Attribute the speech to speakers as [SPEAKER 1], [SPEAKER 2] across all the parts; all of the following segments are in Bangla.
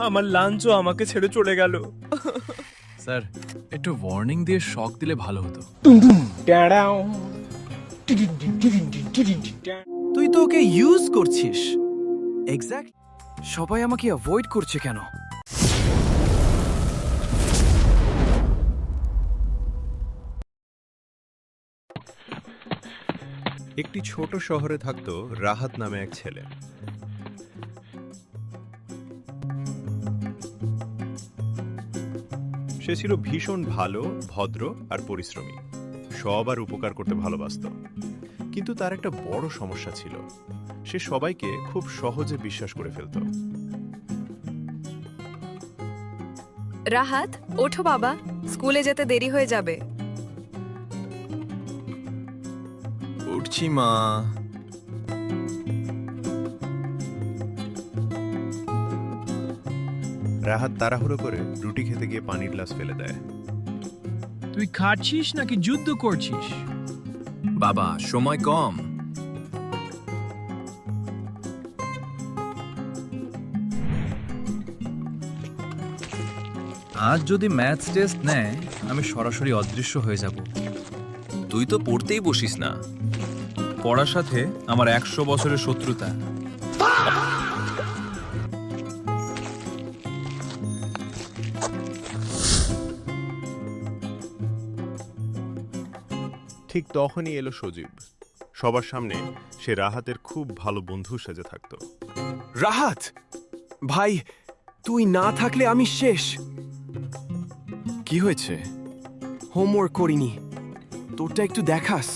[SPEAKER 1] আমার লাঞ্চও আমাকে ছেড়ে চলে গেল।
[SPEAKER 2] স্যার, একটু ওয়ার্নিং দিয়ে শক দিলে ভালো হতো।
[SPEAKER 3] তুই তো ওকে ইউজ করছিস। এক্স্যাক্ট। সবাই আমাকে অ্যাভয়েড করছে কেন?
[SPEAKER 4] একটি ছোট শহরে থাকত রাহাত নামে এক ছেলে। সে ছিল ভীষণ ভালো, ভদ্র আর পরিশ্রমী। সবার উপকার করতে ভালোবাসত। কিন্তু তার একটা বড় সমস্যা ছিল, সে সবাইকে খুব সহজে বিশ্বাস করে ফেলত।
[SPEAKER 5] রাহাত, ওঠো বাবা, স্কুলে যেতে দেরি হয়ে যাবে।
[SPEAKER 4] উঠছি মা। রাহাত তাড়াহুড়ো করে রুটি খেতে গিয়ে পানির গ্লাস ফেলে দেয়।
[SPEAKER 2] তুই খাচ্ছিস নাকি যুদ্ধ করছিস?
[SPEAKER 3] বাবা, সময় কম।
[SPEAKER 2] আজ যদি ম্যাথস টেস্ট নেয়, আমি সরাসরি অদৃশ্য হয়ে যাব।
[SPEAKER 3] তুই তো পড়তেই বসিস না।
[SPEAKER 2] পড়ার সাথে আমার 100 বছরের শত্রুতা।
[SPEAKER 4] ঠিক তখনই এলো সজীব। সবার সামনে সে রাহাতের খুব ভালো বন্ধু সেজে থাকত।
[SPEAKER 3] রাহাত ভাই, তুই না থাকলে আমি শেষ। কি হয়েছে? হোমওয়ার্ক করিনি। তোরটা একটু দেখাস।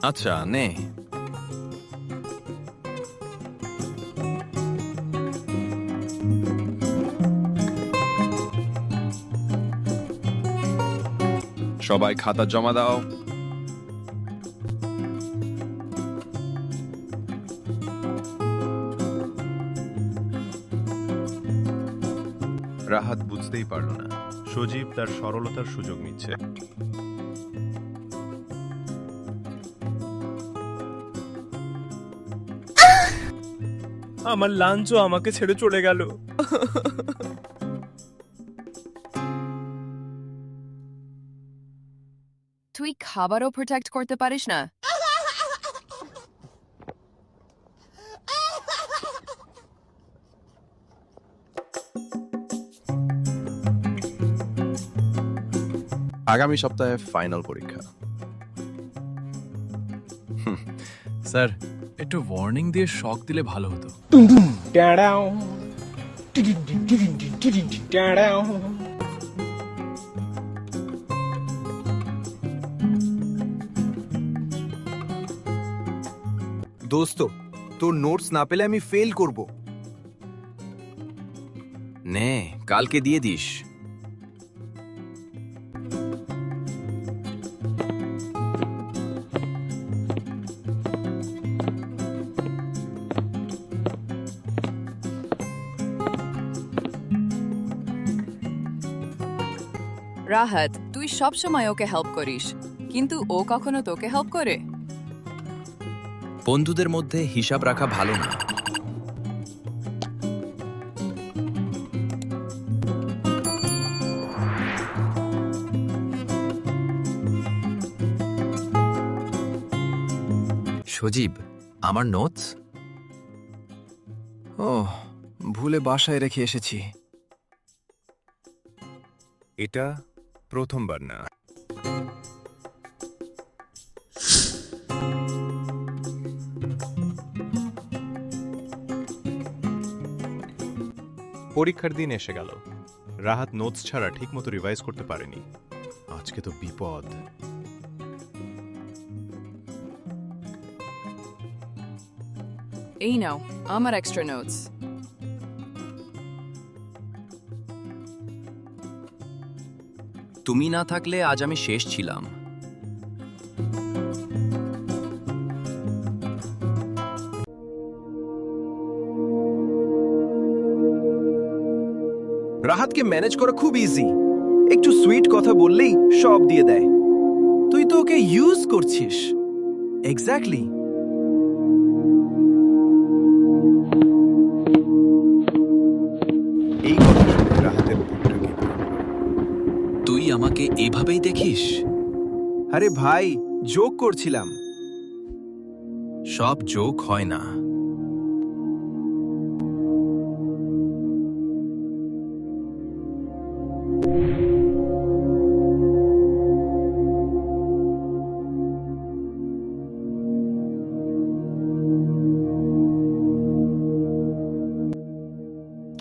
[SPEAKER 2] আচ্ছা, নে। সবাই খাতা জমা দাও।
[SPEAKER 4] রাহাত বুঝতেই পারল না সজীব তার সরলতার সুযোগ নিচ্ছে।
[SPEAKER 1] আমার লাঞ্চও আমাকে ছেড়ে চলে গেল।
[SPEAKER 5] তুই খাবারও প্রোটেক্ট করতে পারিস না?
[SPEAKER 4] আগামী সপ্তাহে ফাইনাল পরীক্ষা।
[SPEAKER 2] স্যার, একটু ওয়ার্নিং দিয়ে শক দিলে ভালো হতো।
[SPEAKER 3] দোস্ত, তোর নোটস না পেলে আমি ফেল করব। নে, কালকে দিয়ে দিস।
[SPEAKER 5] রাহাত, তুই সবসময় ওকে হেল্প করিস, কিন্তু ও কখনো তোকে হেল্প করে?
[SPEAKER 3] বন্ধুদের মধ্যে হিসাব রাখা ভালো না। সজীব, আমার নোটস? ও, ভুলে বাসায় রেখে এসেছি।
[SPEAKER 4] এটা প্রথমবার না। পরীক্ষার দিন এসে গেল। রাহাত নোটস ছাড়া ঠিকমতো রিভাইজ করতে পারেনি। আজকে তো বিপদ।
[SPEAKER 5] এই নাও আমার এক্সট্রা নোটস।
[SPEAKER 3] তুমি না থাকলে আজ আমি শেষ ছিলাম। রাহাতকে ম্যানেজ করা খুব ইজি। একটু সুইট কথা বললেই সব দিয়ে দেয়। তুই তো ওকে ইউজ করছিস। এক্স্যাক্টলি।
[SPEAKER 6] আমাকে এভাবেই দেখিস?
[SPEAKER 3] আরে ভাই, জোক করছিলাম।
[SPEAKER 6] সব জোক হয় না।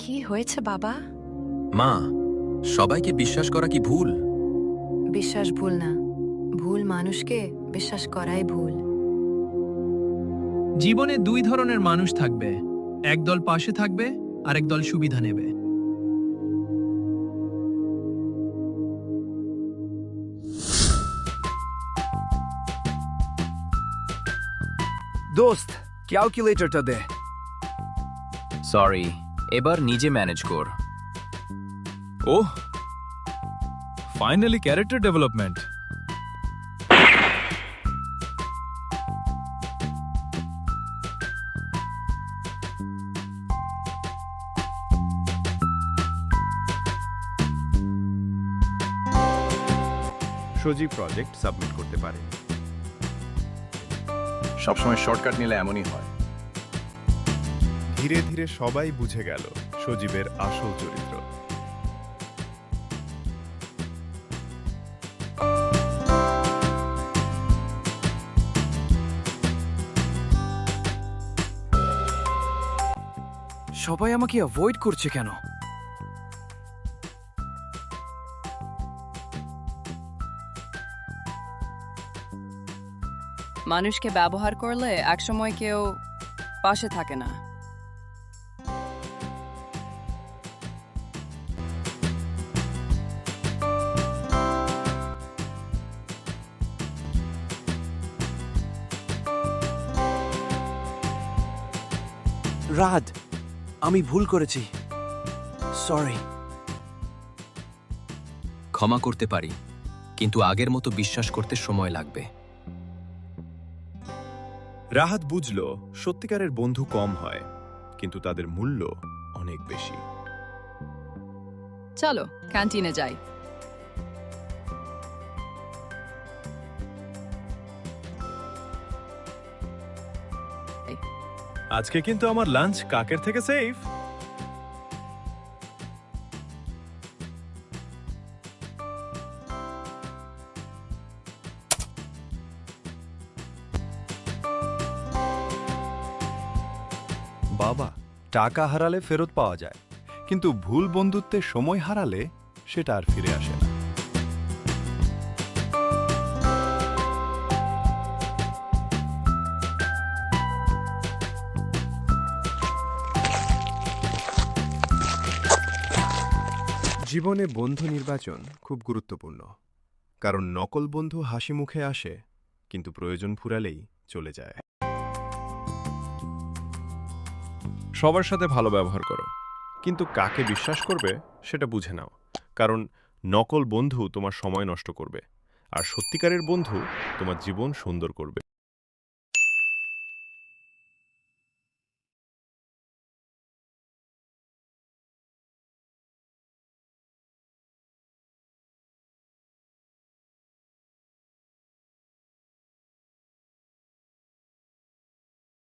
[SPEAKER 7] কি হয়েছে বাবা?
[SPEAKER 6] মা, সবাইকে বিশ্বাস করা কি ভুল?
[SPEAKER 7] বিশ্বাস ভুল না, ভুল মানুষকে বিশ্বাস করাই ভুল।
[SPEAKER 8] জীবনে দুই ধরনের মানুষ থাকবে, একদল পাশে থাকবে আর একদল সুবিধা নেবে।
[SPEAKER 3] দোস্ত, ক্যালকুলেটরটা দে।
[SPEAKER 6] সরি, এবার নিজে ম্যানেজ কর।
[SPEAKER 2] ওহ, ফাইনালি ক্যারেক্টার ডেভেলপমেন্ট।
[SPEAKER 4] সজীব প্রজেক্ট সাবমিট করতে পারে।
[SPEAKER 2] সবসময় শর্টকাট নিলে এমনই হয়।
[SPEAKER 4] ধীরে ধীরে সবাই বুঝে গেল সজীবের আসল চরিত্র।
[SPEAKER 3] সবাই আমাকে অ্যাভয়েড করছে কেন?
[SPEAKER 5] মানুষকে ব্যবহার করলে একসময় কেউ পাশে থাকে না।
[SPEAKER 3] রাত, আমি ভুল করেছি, সরি।
[SPEAKER 6] ক্ষমা করতে পারি, কিন্তু আগের মতো বিশ্বাস করতে সময় লাগবে।
[SPEAKER 4] রাহাত বুঝল সত্যিকারের বন্ধু কম হয়, কিন্তু তাদের মূল্য অনেক বেশি।
[SPEAKER 5] চলো ক্যান্টিনে যাই।
[SPEAKER 1] আজকে কিন্তু আমার লাঞ্চ কাকের থেকে সেফ।
[SPEAKER 4] বাবা, টাকা হারালে ফেরত পাওয়া যায়, কিন্তু ভুল বন্ধুত্বে সময় হারালে সেটা আর ফিরে আসে না। জীবনে বন্ধু নির্বাচন খুব গুরুত্বপূর্ণ, কারণ নকল বন্ধু হাসি মুখে আসে, কিন্তু প্রয়োজন ফুরালেই চলে যায়। সবার সাথে ভালো ব্যবহার করো, কিন্তু কাকে বিশ্বাস করবে সেটা বুঝে নাও, কারণ নকল বন্ধু তোমার সময় নষ্ট করবে, আর সত্যিকারের বন্ধু তোমার জীবন সুন্দর করবে।